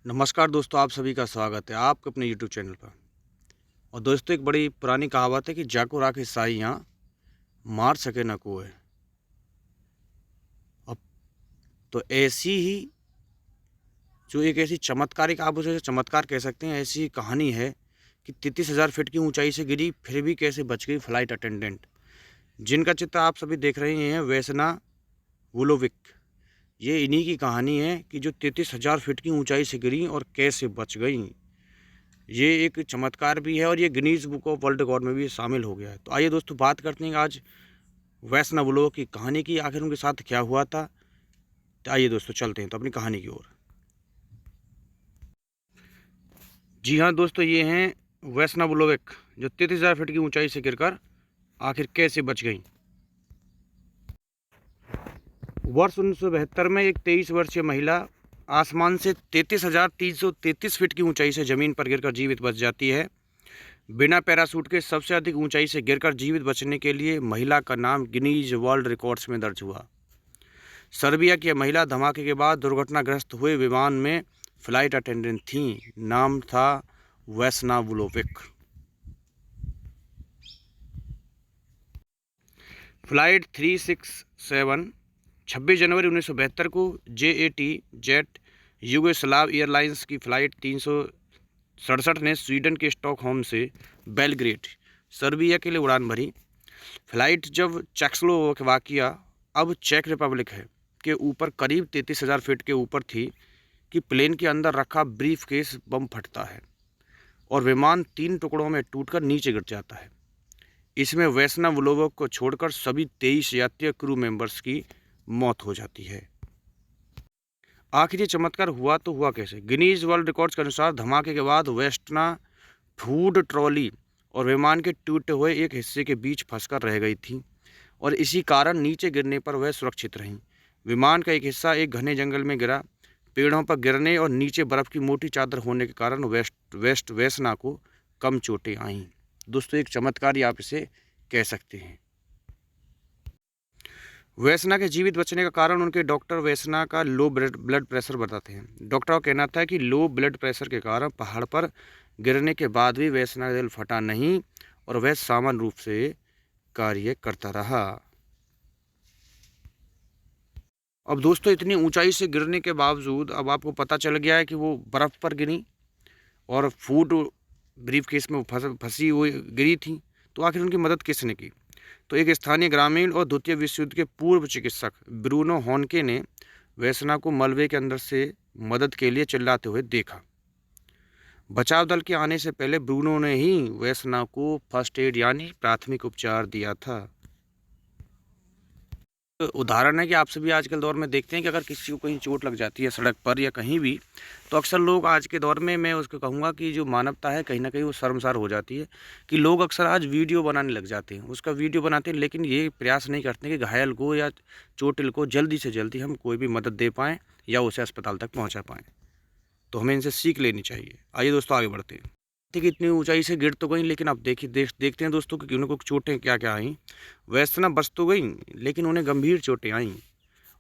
नमस्कार दोस्तों, आप सभी का स्वागत है आपके अपने यूट्यूब चैनल पर। और दोस्तों, एक बड़ी पुरानी कहावत है कि जाको राखे साइयाँ मार सके न कोय। अब तो ऐसी ही जो एक ऐसी चमत्कारिक, आप उसे चमत्कार कह सकते हैं, ऐसी कहानी है कि 33,000 फीट की ऊंचाई से गिरी फिर भी कैसे बच गई फ्लाइट अटेंडेंट, जिनका चित्र आप सभी देख रहे हैं, वेसना वुलोविक। ये इन्हीं की कहानी है कि जो 33,000 फीट की ऊंचाई से गिरी और कैसे बच गई। ये एक चमत्कार भी है और ये Guinness book of world record में भी शामिल हो गया है। तो आइए दोस्तों, बात करते हैं आज वैष्णव लोगों की कहानी की, आखिर उनके साथ क्या हुआ था। तो आइए दोस्तों, चलते हैं तो अपनी कहानी की ओर। जी हाँ दोस्तों, ये हैं वैष्णव लोवेक, जो 33,000 फीट की ऊंचाई से गिरकर आखिर कैसे बच गई। वर्ष 1972 में एक 23 वर्षीय महिला आसमान से 33,333 फीट की ऊंचाई से ज़मीन पर गिरकर जीवित बच जाती है। बिना पैराशूट के सबसे अधिक ऊंचाई से गिरकर जीवित बचने के लिए महिला का नाम गिनीज वर्ल्ड रिकॉर्ड्स में दर्ज हुआ। सर्बिया की महिला धमाके के बाद दुर्घटनाग्रस्त हुए विमान में फ्लाइट अटेंडेंट थी। नाम था वेस्ना वुलोविक। फ्लाइट 367 26 जनवरी 1972 को JAT जेट युगोस्लाव एयरलाइंस की फ्लाइट 367 ने स्वीडन के स्टॉकहोम से बेलग्रेड, सर्बिया के लिए उड़ान भरी। फ्लाइट जब चेकोस्लोवाकिया, अब चेक रिपब्लिक है, के ऊपर करीब 33,000 फीट के ऊपर थी कि प्लेन के अंदर रखा ब्रीफ केस बम फटता है और विमान 3 टुकड़ों में टूटकर नीचे गिर जाता है। इसमें वेस्ना वुलोविक को छोड़कर सभी 23 यात्री क्रू मेंबर्स की मौत हो जाती है। आखिर ये चमत्कार हुआ तो हुआ कैसे? गिनीज वर्ल्ड रिकॉर्ड्स के अनुसार धमाके के बाद वेस्टना फूड ट्रॉली और विमान के टूटे हुए एक हिस्से के बीच फंसकर रह गई थी और इसी कारण नीचे गिरने पर वह सुरक्षित रहीं। विमान का एक हिस्सा एक घने जंगल में गिरा। पेड़ों पर गिरने और नीचे बर्फ़ की मोटी चादर होने के कारण वेस्ना को कम चोटें आईं। दोस्तों, एक चमत्कार ही आप इसे कह सकते हैं। वेस्ना के जीवित बचने का कारण उनके डॉक्टर वेस्ना का लो ब्लड प्रेशर बताते हैं। डॉक्टर का कहना था कि लो ब्लड प्रेशर के कारण पहाड़ पर गिरने के बाद भी वेस्ना का दिल फटा नहीं और वह सामान्य रूप से कार्य करता रहा। अब दोस्तों, इतनी ऊंचाई से गिरने के बावजूद अब आपको पता चल गया है कि वो बर्फ़ पर गिरी और फूड ब्रीफ केस में फंसी हुई गिरी थी। तो आखिर उनकी मदद किसने की? तो एक स्थानीय ग्रामीण और द्वितीय विश्व युद्ध के पूर्व चिकित्सक ब्रूनो हॉनके ने वेस्ना को मलबे के अंदर से मदद के लिए चिल्लाते हुए देखा। बचाव दल के आने से पहले ब्रूनो ने ही वेस्ना को फर्स्ट एड यानी प्राथमिक उपचार दिया था। उदाहरण है कि आप सभी आजकल दौर में देखते हैं कि अगर किसी को कहीं चोट लग जाती है सड़क पर या कहीं भी, तो अक्सर लोग आज के दौर में, मैं उसको कहूँगा कि जो मानवता है कहीं ना कहीं वो शर्मसार हो जाती है कि लोग अक्सर आज वीडियो बनाने लग जाते हैं, उसका वीडियो बनाते हैं, लेकिन ये प्रयास नहीं करते कि घायल को या चोटिल को जल्दी से जल्दी हम कोई भी मदद दे पाएँ या उसे अस्पताल तक पहुँचा पाएँ। तो हमें इनसे सीख लेनी चाहिए। आइए दोस्तों, आगे बढ़ते हैं। ठीक, इतनी ऊंचाई से गिर तो गई, लेकिन अब देखते हैं दोस्तों कि उनको चोटें क्या क्या आईं। वैष्णव बच तो गई, लेकिन उन्हें गंभीर चोटें आईं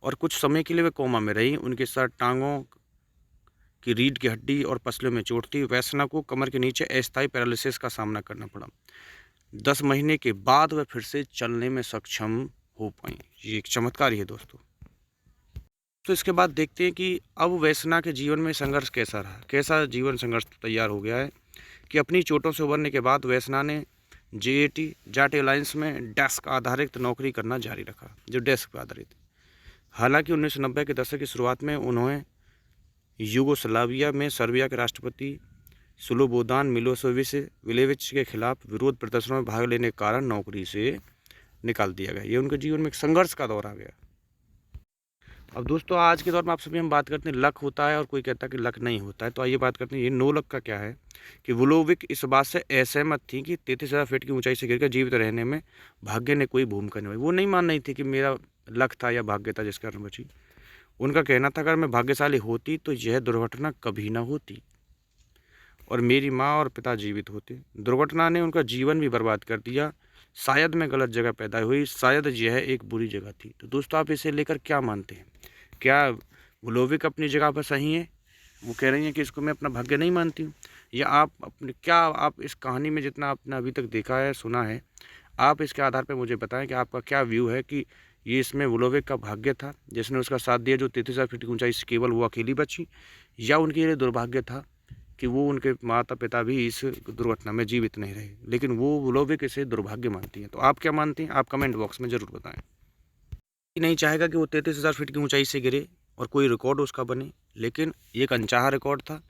और कुछ समय के लिए वे कोमा में रहीं। उनके सर, टांगों की रीढ़ की हड्डी और पसलियों में चोट थी। वैष्णव को कमर के नीचे अस्थायी पैरालिसिस का सामना करना पड़ा। 10 महीने के बाद वह फिर से चलने में सक्षम हो पाई। ये एक चमत्कार ही है दोस्तों। तो इसके बाद देखते हैं कि अब वैष्णव के जीवन में संघर्ष कैसा रहा, कैसा जीवन संघर्ष तैयार हो गया है कि अपनी चोटों से उबरने के बाद वैष्णव ने JAT जेट एयरलाइंस में डेस्क आधारित नौकरी करना जारी रखा, जो डेस्क पर आधारित। हालांकि 1990 के दशक की शुरुआत में उन्होंने युगोस्लाविया में सर्बिया के राष्ट्रपति स्लोबोदान मिलोसेविच के खिलाफ विरोध प्रदर्शनों में भाग लेने के कारण नौकरी से निकाल दिया गया। ये उनके जीवन में एक संघर्ष का दौर आ गया। अब दोस्तों, आज के दौर में आप सभी हम बात करते हैं लक होता है और कोई कहता है कि लक नहीं होता है। तो आइए बात करते हैं ये नो लक का क्या है। कि वुलोविक इस बात से असहमत थी कि 33,000 फीट की ऊंचाई से गिरकर जीवित रहने में भाग्य ने कोई भूमिका निभाई। वो नहीं मान रही थी कि मेरा लक था या भाग्य था जिस कारण बची। उनका कहना था, अगर मैं भाग्यशाली होती तो यह दुर्घटना कभी ना होती और मेरी माँ और पिता जीवित होते। दुर्घटना ने उनका जीवन भी बर्बाद कर दिया। शायद मैं गलत जगह पैदा हुई, शायद यह एक बुरी जगह थी। तो दोस्तों, आप इसे लेकर क्या मानते हैं? क्या वुलोविक अपनी जगह पर सही है? वो कह रही हैं कि इसको मैं अपना भाग्य नहीं मानती हूँ। या आप इस कहानी में जितना आपने अभी तक देखा है, सुना है, आप इसके आधार पे मुझे बताएं कि आपका क्या व्यू है कि ये इसमें वोलोविक का भाग्य था जिसने उसका साथ दिया, जो 33,000 फीट की ऊंचाई से केवल वो अकेली बची, या उनके लिए दुर्भाग्य था कि वो उनके माता पिता भी इस दुर्घटना में जीवित नहीं रहे, लेकिन वो वोलोविक इसे दुर्भाग्य मानती हैं। तो आप क्या मानते हैं? आप कमेंट बॉक्स में ज़रूर बताएं। नहीं चाहेगा कि वो 33,000 फीट की ऊंचाई से गिरे और कोई रिकॉर्ड उसका बने, लेकिन ये एक अनचाहा रिकॉर्ड था।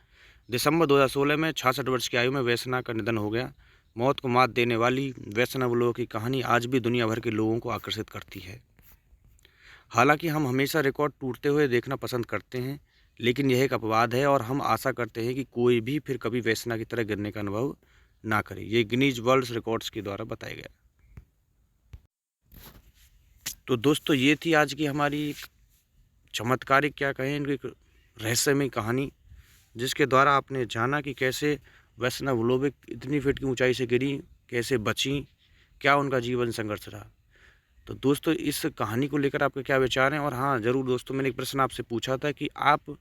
दिसंबर 2016 में 66 वर्ष की आयु में वैष्णव का निधन हो गया। मौत को मात देने वाली वैष्णव लोगों की कहानी आज भी दुनिया भर के लोगों को आकर्षित करती है। हालांकि हम हमेशा रिकॉर्ड टूटते हुए देखना पसंद करते हैं, लेकिन यह एक अपवाद है और हम आशा करते हैं कि कोई भी फिर कभी वैष्णव की तरह गिरने का अनुभव ना करे। ये गिनीज वर्ल्ड रिकॉर्ड्स के द्वारा बताया गया। तो दोस्तों, ये थी आज की हमारी चमत्कारिक, क्या कहें, इनकी रहस्यमय कहानी, जिसके द्वारा आपने जाना कि कैसे वैष्णव वोलोविक इतनी फीट की ऊंचाई से गिरी, कैसे बची, क्या उनका जीवन संघर्ष रहा। तो दोस्तों, इस कहानी को लेकर आपके क्या विचार हैं? और हाँ, ज़रूर दोस्तों, मैंने एक प्रश्न आपसे पूछा था कि आप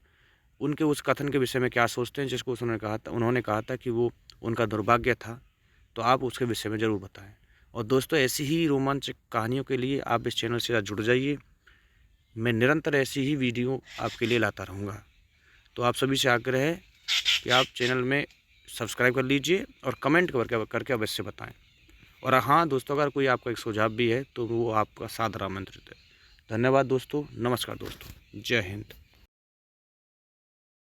उनके उस कथन के विषय में क्या सोचते हैं, जिसको उन्होंने कहा था कि वो उनका दुर्भाग्य था। तो आप उसके विषय में ज़रूर बताएं। और दोस्तों, ऐसी ही रोमांचक कहानियों के लिए आप इस चैनल से जुड़ जाइए। मैं निरंतर ऐसी ही वीडियो आपके लिए लाता रहूँगा। तो आप सभी से आग्रह है कि आप चैनल में सब्सक्राइब कर लीजिए और कमेंट करके अवश्य बताएं। और हाँ दोस्तों, अगर कोई आपका एक सुझाव भी है तो वो आपका सादर आमंत्रित है। धन्यवाद दोस्तों, नमस्कार दोस्तों, जय हिंद।